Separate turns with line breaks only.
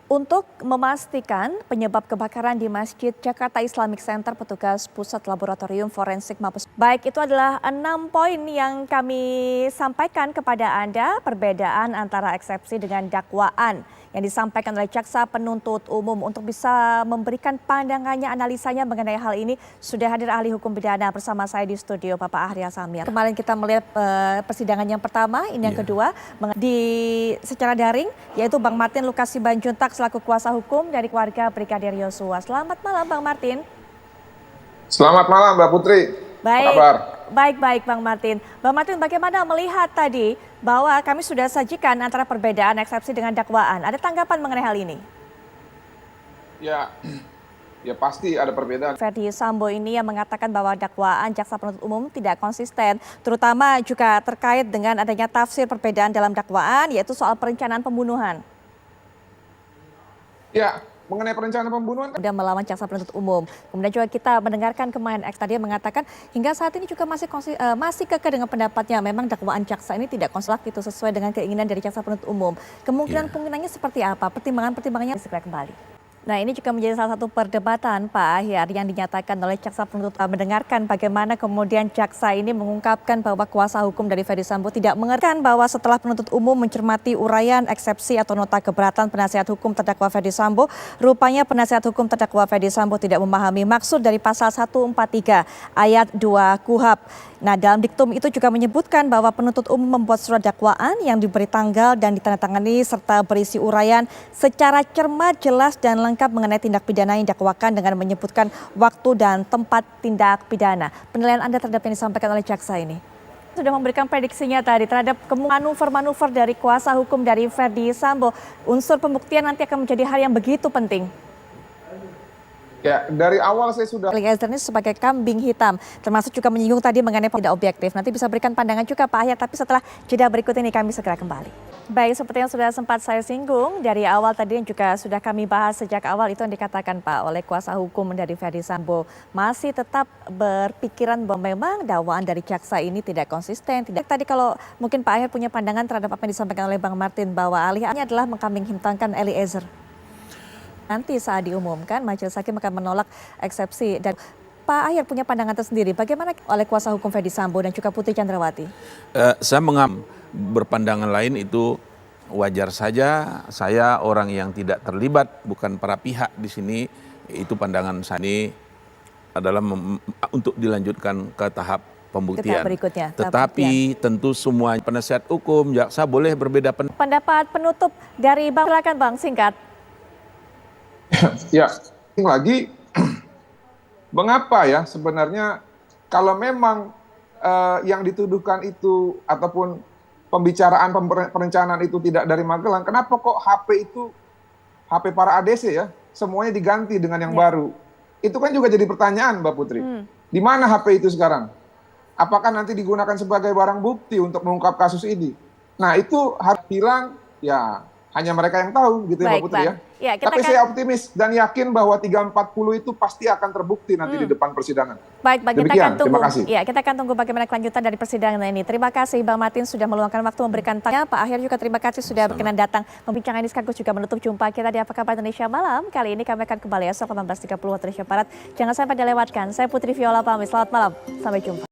Untuk memastikan penyebab kebakaran di Masjid Jakarta Islamic Center, petugas Pusat Laboratorium Forensik Mabes. Baik, itu adalah 6 poin yang kami sampaikan kepada Anda, perbedaan antara eksepsi dengan dakwaan yang disampaikan oleh jaksa penuntut umum. Untuk bisa memberikan pandangannya, analisanya mengenai hal ini, sudah hadir ahli hukum pidana bersama saya di studio, Bapak Ahri Samir. Kemarin kita melihat persidangan yang pertama, ini yang kedua, secara daring, yaitu Bang Martin Lukas Sibanjuntak selaku kuasa hukum dari keluarga Brigadir Yosua. Selamat malam Bang Martin.
Selamat malam Mbak Putri.
Baik,
apa kabar?
Baik Bang Martin. Bang Martin, bagaimana melihat tadi bahwa kami sudah sajikan antara perbedaan eksepsi dengan dakwaan? Ada tanggapan mengenai hal ini?
Ya pasti ada perbedaan.
Ferdi Sambo ini yang mengatakan bahwa dakwaan jaksa penuntut umum tidak konsisten, terutama juga terkait dengan adanya tafsir perbedaan dalam dakwaan, yaitu soal perencanaan pembunuhan.
Ya, mengenai perencanaan pembunuhan
Sudah melawan jaksa penuntut umum. Kemudian juga kita mendengarkan kemarin tadi yang mengatakan hingga saat ini juga masih kekeh dengan pendapatnya. Memang dakwaan jaksa ini tidak konstruktif itu sesuai dengan keinginan dari jaksa penuntut umum. Kemungkinannya seperti apa? Pertimbangannya segera kembali. Nah, ini juga menjadi salah satu perdebatan Pak Ahyar yang dinyatakan oleh jaksa penuntut mendengarkan bagaimana kemudian jaksa ini mengungkapkan bahwa kuasa hukum dari Ferdi Sambo tidak mengerti bahwa setelah penuntut umum mencermati uraian eksepsi atau nota keberatan penasihat hukum terdakwa Ferdi Sambo, rupanya penasihat hukum terdakwa Ferdi Sambo tidak memahami maksud dari pasal 143 ayat 2 KUHP. Nah, dalam diktum itu juga menyebutkan bahwa penuntut umum membuat surat dakwaan yang diberi tanggal dan ditandatangani serta berisi uraian secara cermat, jelas dan lengkap mengenai tindak pidana yang didakwakan dengan menyebutkan waktu dan tempat tindak pidana. Penilaian Anda terhadap yang disampaikan oleh jaksa ini? Sudah memberikan prediksinya tadi terhadap manuver-manuver dari kuasa hukum dari Ferdi Sambo. Unsur pembuktian nanti akan menjadi hal yang begitu penting.
Ya, dari awal saya sudah.
Eliezer ini sebagai kambing hitam, termasuk juga menyinggung tadi mengenai tidak objektif. Nanti bisa berikan pandangan juga Pak Ahyar, tapi setelah jeda berikut ini kami segera kembali. Baik, seperti yang sudah sempat saya singgung dari awal tadi yang juga sudah kami bahas sejak awal, itu yang dikatakan Pak oleh kuasa hukum dari Ferdi Sambo, masih tetap berpikiran bahwa memang dakwaan dari jaksa ini tidak konsisten. Tadi kalau mungkin Pak Ahyar punya pandangan terhadap apa yang disampaikan oleh Bang Martin bahwa alih-alihnya adalah mengkambing hitamkan Eliezer. Nanti saat diumumkan majelis hakim akan menolak eksepsi, dan Pak Ahyar punya pandangan tersendiri bagaimana oleh kuasa hukum Ferdi Sambo dan juga Putri Chandrawati?
Saya berpandangan lain, itu wajar saja. Saya orang yang tidak terlibat, bukan para pihak di sini. Itu pandangan saya ini adalah untuk dilanjutkan ke tahap pembuktian.
Berikutnya,
Tetapi tentu semua penasihat hukum, jaksa boleh berbeda pendapat.
Pendapat penutup dari Bang, silakan Bang, singkat.
Ya, lagi mengapa ya sebenarnya kalau memang yang dituduhkan itu ataupun pembicaraan perencanaan itu tidak dari Magelang, kenapa kok HP itu HP para ADC ya semuanya diganti dengan yang baru? Itu kan juga jadi pertanyaan Mbak Putri. Di mana HP itu sekarang? Apakah nanti digunakan sebagai barang bukti untuk mengungkap kasus ini? Nah, itu harus bilang ya hanya mereka yang tahu gitu ya Mbak Putri ya. Tapi saya optimis dan yakin bahwa 340 itu pasti akan terbukti nanti di depan persidangan.
Baik, kita akan tunggu.
Terima kasih.
Ya, kita akan tunggu bagaimana kelanjutan dari persidangan ini. Terima kasih Bang Martin sudah meluangkan waktu memberikan tanya. Pak Ahyar juga terima kasih sudah berkenan datang membincangkan ini, sekaligus juga menutup jumpa kita di Apa Kabar Indonesia Malam. Kali ini kami akan kembali esok 18.30 waktu Indonesia Barat. Jangan sampai dilewatkan. Saya Putri Viola pamit. Selamat malam. Sampai jumpa.